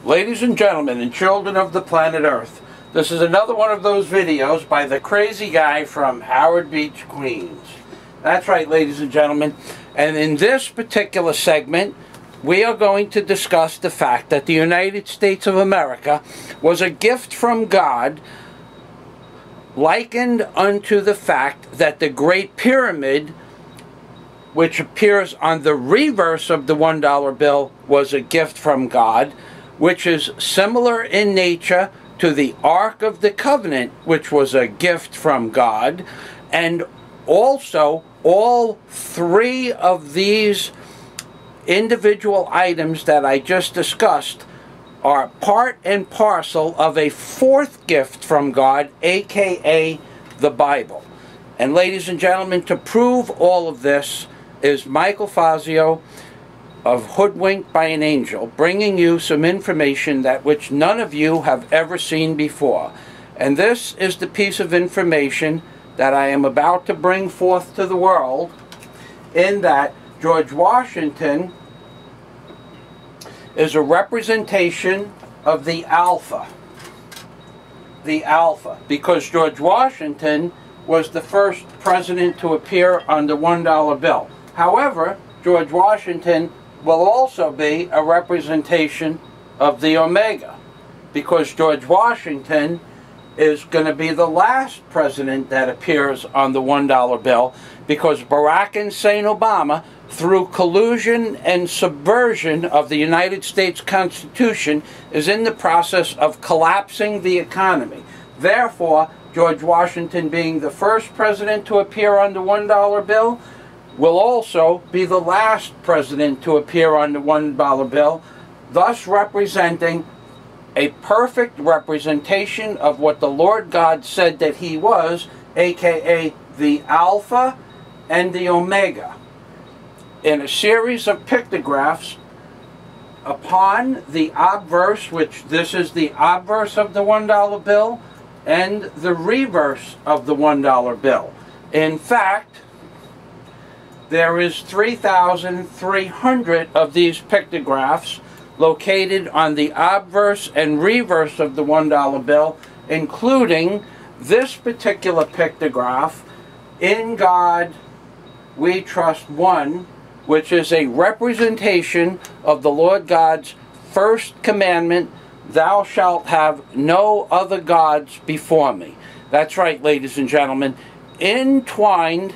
Ladies and gentlemen and children of the planet Earth, this is another one of those videos by the crazy guy from Howard Beach, Queens. That's right, ladies and gentlemen. And in this particular segment, we are going to discuss the fact that the United States of America was a gift from God, likened unto the fact that the Great Pyramid, which appears on the reverse of the $1 bill, was a gift from God, which is similar in nature to the Ark of the Covenant, which was a gift from God. And also, all three of these individual items that I just discussed are part and parcel of a fourth gift from God, aka the Bible. And ladies and gentlemen, to prove all of this is Michael Fazio of Hoodwinked by an Angel, bringing you some information that which none of you have ever seen before. And this is the piece of information that I am about to bring forth to the world, in that George Washington is a representation of the Alpha. The Alpha, because George Washington was the first president to appear on the $1 bill. However, George Washington will also be a representation of the Omega, because George Washington is going to be the last president that appears on the $1 bill, because Barack Hussein Obama, through collusion and subversion of the United States Constitution, is in the process of collapsing the economy. Therefore, George Washington, being the first president to appear on the $1 bill, will also be the last president to appear on the $1 bill, thus representing a perfect representation of what the Lord God said that he was, aka the Alpha and the Omega, in a series of pictographs upon the obverse, which this is the obverse of the $1 bill, and the reverse of the $1 bill. In fact, there is 3,300 of these pictographs located on the obverse and reverse of the $1 bill, including this particular pictograph, "In God We Trust One," which is a representation of the Lord God's first commandment, "Thou shalt have no other gods before me." That's right, ladies and gentlemen. Entwined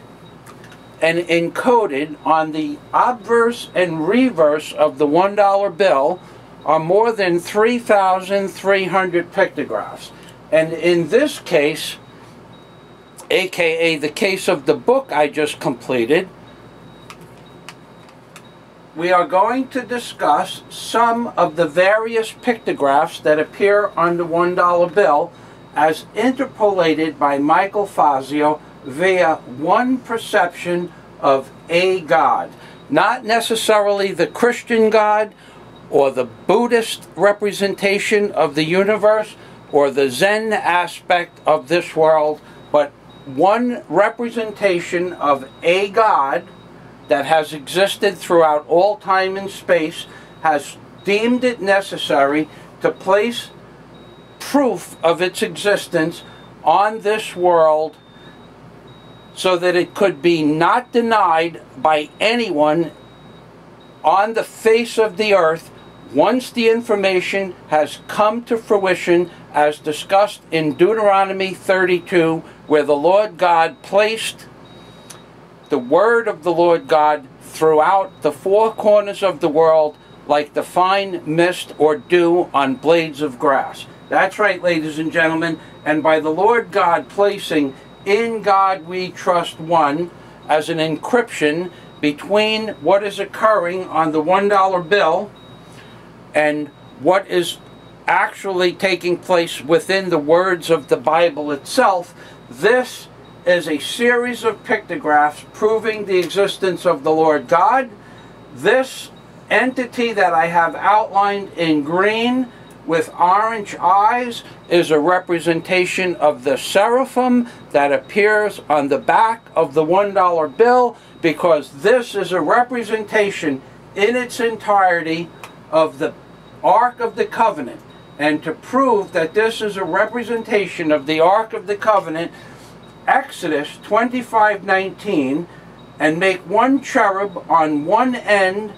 and encoded on the obverse and reverse of the $1 bill are more than 3,300 pictographs. And in this case, aka the case of the book I just completed, we are going to discuss some of the various pictographs that appear on the $1 bill as interpolated by Michael Fazio via one perception of a God. Not necessarily the Christian God or the Buddhist representation of the universe or the Zen aspect of this world, but one representation of a God that has existed throughout all time and space, has deemed it necessary to place proof of its existence on this world so that it could be not denied by anyone on the face of the earth once the information has come to fruition, as discussed in Deuteronomy 32, where the Lord God placed the word of the Lord God throughout the four corners of the world like the fine mist or dew on blades of grass. That's right, ladies and gentlemen. And by the Lord God placing "In God We Trust One" as an encryption between what is occurring on the $1 bill and what is actually taking place within the words of the Bible itself, this is a series of pictographs proving the existence of the Lord God. This entity that I have outlined in green with orange eyes is a representation of the seraphim that appears on the back of the $1 bill, because this is a representation in its entirety of the Ark of the Covenant. And to prove that this is a representation of the Ark of the Covenant, Exodus 25:19, and make one cherub on one end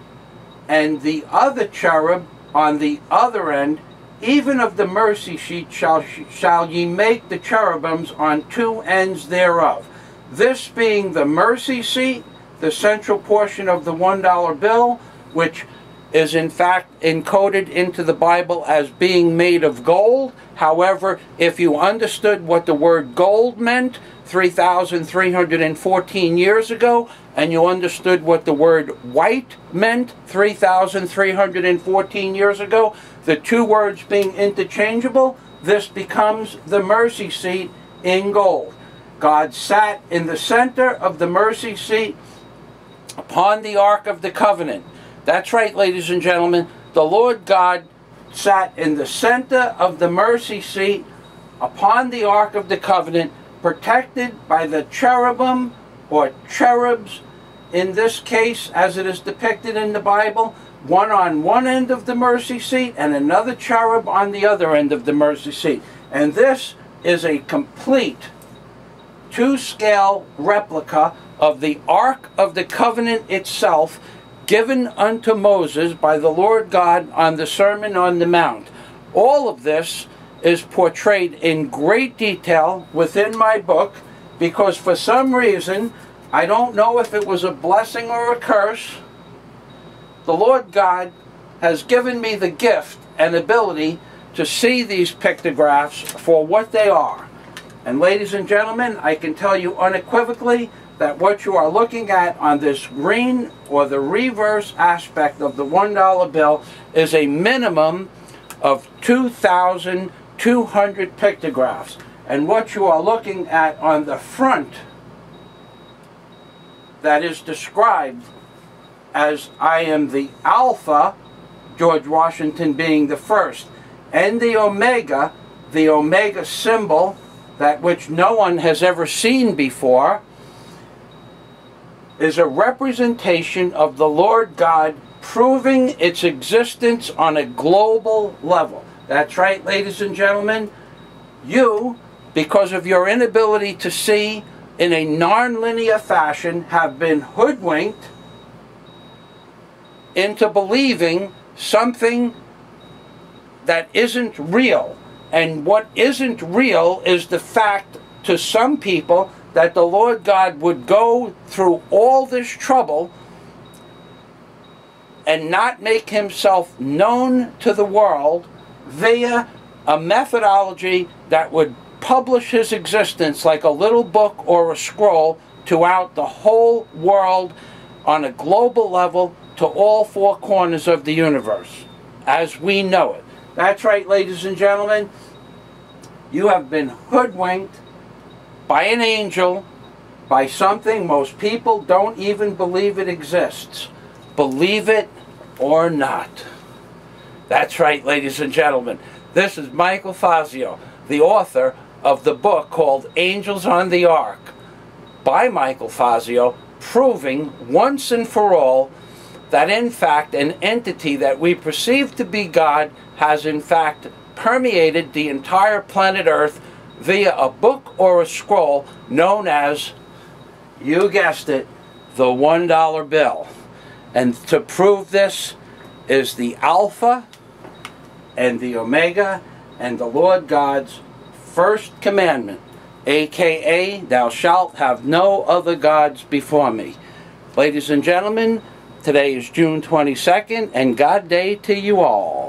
and the other cherub on the other end, even of the mercy seat shall ye make the cherubims on two ends thereof. This being the mercy seat, the central portion of the $1 bill, which is in fact encoded into the Bible as being made of gold. However, if you understood what the word gold meant 3,314 years ago, and you understood what the word white meant 3,314 years ago, the two words being interchangeable, this becomes the mercy seat in gold. God sat in the center of the mercy seat upon the Ark of the Covenant. That's right, ladies and gentlemen. The Lord God sat in the center of the mercy seat upon the Ark of the Covenant, protected by the cherubim or cherubs, in this case, as it is depicted in the Bible, one on one end of the mercy seat and another cherub on the other end of the mercy seat. And this is a complete two-scale replica of the Ark of the Covenant itself, given unto Moses by the Lord God on the Sermon on the Mount. All of this is portrayed in great detail within my book, because for some reason, I don't know if it was a blessing or a curse, the Lord God has given me the gift and ability to see these pictographs for what they are. And ladies and gentlemen, I can tell you unequivocally that what you are looking at on this green or the reverse aspect of the $1 bill is a minimum of 2,200 pictographs. And what you are looking at on the front, that is described as I am the Alpha, George Washington being the first, and the Omega symbol, that which no one has ever seen before, is a representation of the Lord God proving its existence on a global level. That's right, ladies and gentlemen. You, because of your inability to see in a non-linear fashion, have been hoodwinked into believing something that isn't real. And what isn't real is the fact to some people that the Lord God would go through all this trouble and not make himself known to the world via a methodology that would publish his existence like a little book or a scroll throughout the whole world on a global level to all four corners of the universe as we know it. That's right, ladies and gentlemen. You have been hoodwinked by an angel, by something most people don't even believe it exists. Believe it or not. That's right, ladies and gentlemen. This is Michael Fazio, the author of the book called Angels on the Ark, by Michael Fazio, proving once and for all that in fact an entity that we perceive to be God has in fact permeated the entire planet Earth via a book or a scroll known as, you guessed it, the $1 bill. And to prove this is the Alpha and the Omega and the Lord God's first commandment, aka thou shalt have no other gods before me. Ladies and gentlemen, today is June 22nd, and God day to you all.